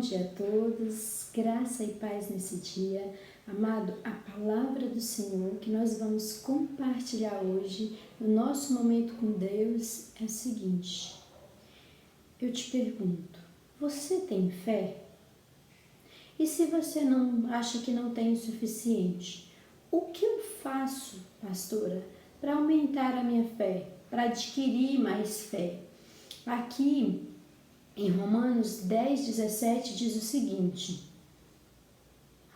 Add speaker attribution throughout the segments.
Speaker 1: dia a todos, graça e paz nesse dia. Amado, a palavra do Senhor que nós vamos compartilhar hoje no nosso momento com Deus é o seguinte. Eu te pergunto, você tem fé? E se você não acha que não tem o suficiente, o que eu faço, pastora, para aumentar a minha fé, para adquirir mais fé? Aqui em Romanos 10:17 diz o seguinte.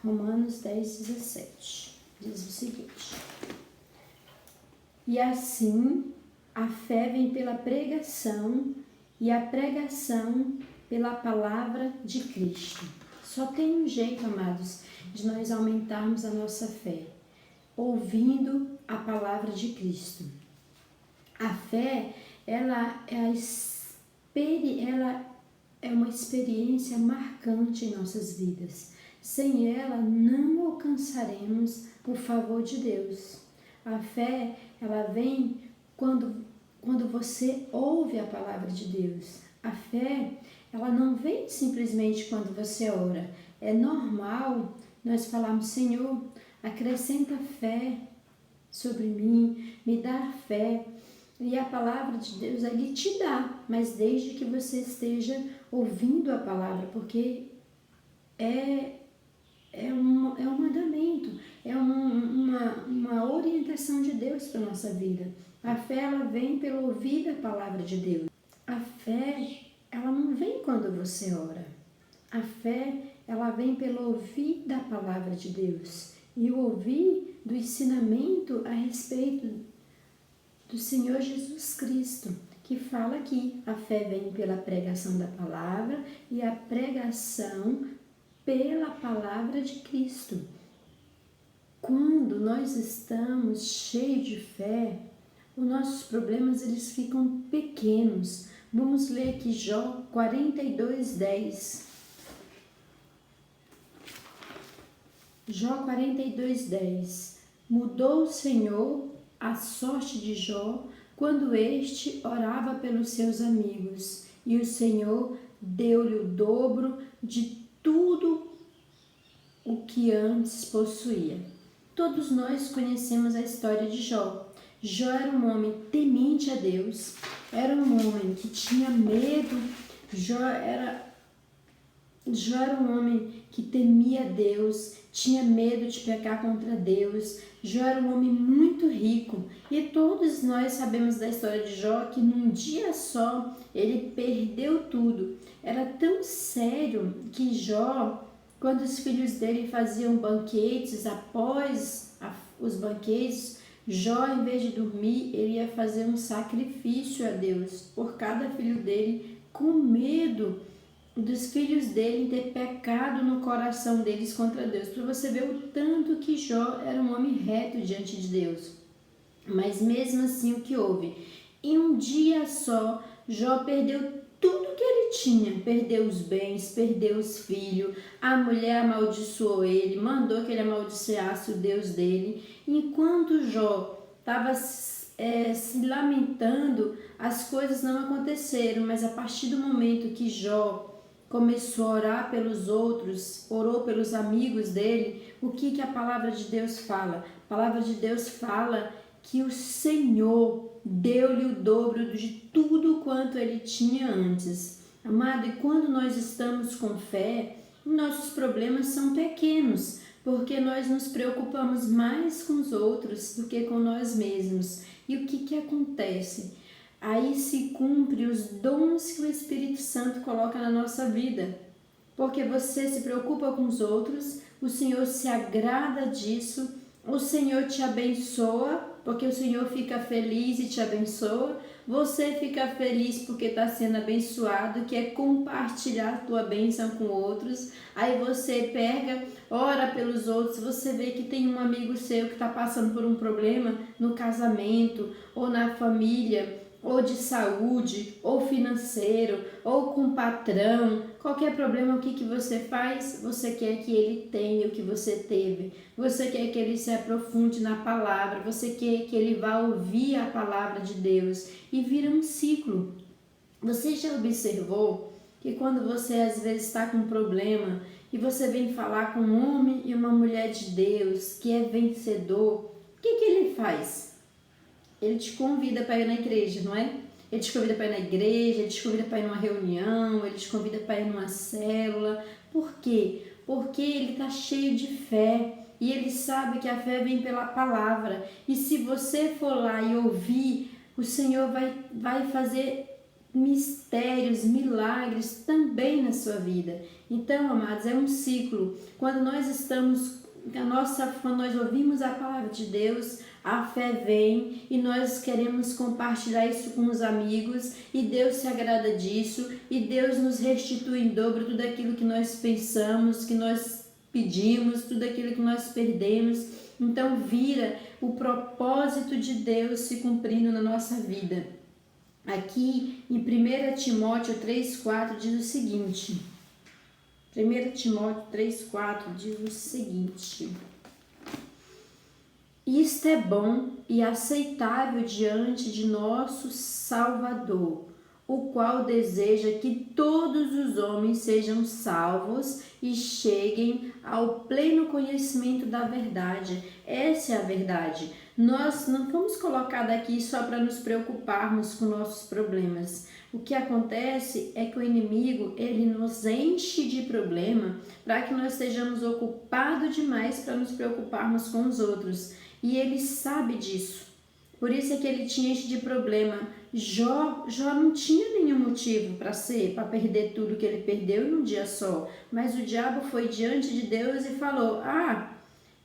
Speaker 1: Romanos 10:17 diz o seguinte. E assim a fé vem pela pregação e a pregação pela palavra de Cristo. Só tem um jeito, amados, de nós aumentarmos a nossa fé, ouvindo a palavra de Cristo. A fé, ela é uma experiência marcante em nossas vidas. Sem ela, não alcançaremos o favor de Deus. A fé, ela vem quando você ouve a palavra de Deus. A fé, ela não vem simplesmente quando você ora. É normal nós falarmos, Senhor, acrescenta fé sobre mim, me dá fé. E a palavra de Deus, Ele te dá, mas desde que você esteja ouvindo a palavra, porque é um mandamento, é uma orientação de Deus para a nossa vida. A fé, ela vem pelo ouvir da palavra de Deus. A fé, ela não vem quando você ora. A fé, ela vem pelo ouvir da palavra de Deus. E o ouvir do ensinamento a respeito do Senhor Jesus Cristo, que fala aqui, a fé vem pela pregação da palavra e a pregação pela palavra de Cristo. Quando nós estamos cheios de fé, os nossos problemas eles ficam pequenos. Vamos ler aqui Jó 42:10. Jó 42:10. Mudou o Senhor a sorte de Jó quando este orava pelos seus amigos, e o Senhor deu-lhe o dobro de tudo o que antes possuía. Todos nós conhecemos a história de Jó. Jó era um homem temente a Deus, era um homem que tinha medo, Jó era um homem que temia Deus, tinha medo de pecar contra Deus. Jó era um homem muito rico e todos nós sabemos da história de Jó que num dia só ele perdeu tudo. Era tão sério que Jó, quando os filhos dele faziam banquetes, após os banquetes, Jó, em vez de dormir, ele ia fazer um sacrifício a Deus por cada filho dele, com medo dos filhos dele ter pecado no coração deles contra Deus. Para você ver o tanto que Jó era um homem reto diante de Deus. Mas mesmo assim, o que houve? Em um dia só, Jó perdeu tudo que ele tinha. Perdeu os bens, perdeu os filhos, a mulher amaldiçoou ele, mandou que ele amaldiçoasse o Deus dele. Enquanto Jó estava se lamentando, as coisas não aconteceram, mas a partir do momento que Jó começou a orar pelos outros, orou pelos amigos dele, o que a palavra de Deus fala? A palavra de Deus fala que o Senhor deu-lhe o dobro de tudo quanto ele tinha antes. Amado, e quando nós estamos com fé, nossos problemas são pequenos, porque nós nos preocupamos mais com os outros do que com nós mesmos. E o que acontece? Aí se cumpre os dons que o Espírito Santo coloca na nossa vida. Porque você se preocupa com os outros, o Senhor se agrada disso, o Senhor te abençoa, porque o Senhor fica feliz e te abençoa. Você fica feliz porque está sendo abençoado, quer compartilhar a tua bênção com outros. Aí você pega, ora pelos outros, você vê que tem um amigo seu que está passando por um problema no casamento ou na família, ou de saúde, ou financeiro, ou com o patrão, qualquer problema, o que você faz? Você quer que ele tenha o que você teve, você quer que ele se aprofunde na palavra, você quer que ele vá ouvir a palavra de Deus e vira um ciclo. Você já observou que quando você às vezes está com um problema e você vem falar com um homem e uma mulher de Deus que é vencedor, o que ele faz? Ele te convida para ir na igreja, não é? Ele te convida para ir na igreja, ele te convida para ir numa reunião, ele te convida para ir numa célula. Por quê? Porque ele está cheio de fé e ele sabe que a fé vem pela palavra. E se você for lá e ouvir, o Senhor vai fazer mistérios, milagres também na sua vida. Então, amados, é um ciclo. Quando nós ouvimos a palavra de Deus, a fé vem e nós queremos compartilhar isso com os amigos e Deus se agrada disso e Deus nos restitui em dobro tudo aquilo que nós pensamos, que nós pedimos, tudo aquilo que nós perdemos. Então vira o propósito de Deus se cumprindo na nossa vida. Aqui em 1 Timóteo 3,4 diz o seguinte. 1 Timóteo 3,4 diz o seguinte: isto é bom e aceitável diante de nosso Salvador, o qual deseja que todos os homens sejam salvos e cheguem ao pleno conhecimento da verdade. Essa é a verdade. Nós não fomos colocados aqui só para nos preocuparmos com nossos problemas. O que acontece é que o inimigo, ele nos enche de problema para que nós estejamos ocupados demais para nos preocuparmos com os outros. E ele sabe disso. Por isso é que ele te enche de problema. Jó não tinha nenhum motivo para perder tudo que ele perdeu num dia só. Mas o diabo foi diante de Deus e falou: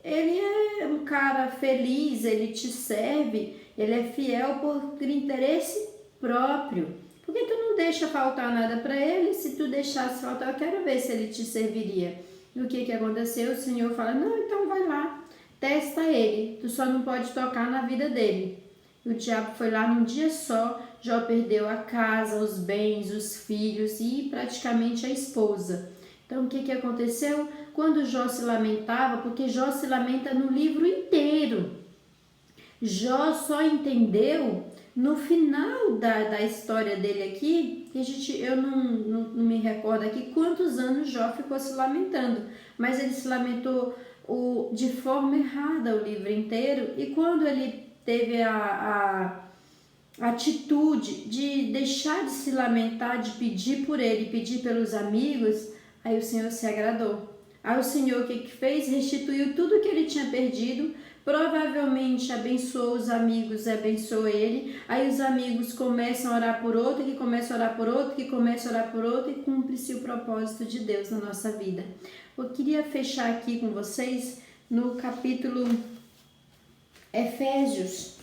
Speaker 1: ele é um cara feliz, ele te serve, ele é fiel por interesse próprio. Por que tu não deixa faltar nada para ele? Se tu deixasse faltar, eu quero ver se ele te serviria. E o que aconteceu? O Senhor fala: não, então vai lá, testa ele, tu só não pode tocar na vida dele. O diabo foi lá num dia só, Jó perdeu a casa, os bens, os filhos e praticamente a esposa. Então o que aconteceu? Quando Jó se lamentava, porque Jó se lamenta no livro inteiro. Jó só entendeu no final da história dele aqui, eu não me recordo aqui quantos anos Jó ficou se lamentando, mas ele se lamentou de forma errada o livro inteiro, e quando ele teve a atitude de deixar de se lamentar, de pedir por ele, pedir pelos amigos, aí o Senhor se agradou. Aí o Senhor o que fez? Restituiu tudo que ele tinha perdido, provavelmente abençoou os amigos e abençoou ele. Aí os amigos começam a orar por outro, que começa a orar por outro, que começa a orar por outro, e cumpre-se o propósito de Deus na nossa vida. Eu queria fechar aqui com vocês no capítulo Efésios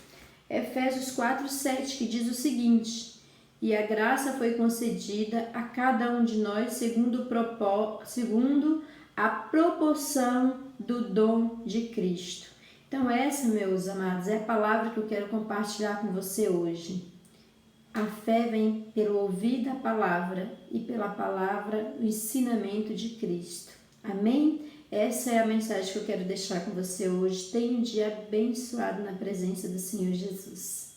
Speaker 1: 4:7, que diz o seguinte: e a graça foi concedida a cada um de nós segundo a proporção do dom de Cristo. Então essa, meus amados, é a palavra que eu quero compartilhar com você hoje. A fé vem pelo ouvir da palavra e pela palavra, o ensinamento de Cristo. Amém? Essa é a mensagem que eu quero deixar com você hoje. Tenha um dia abençoado na presença do Senhor Jesus.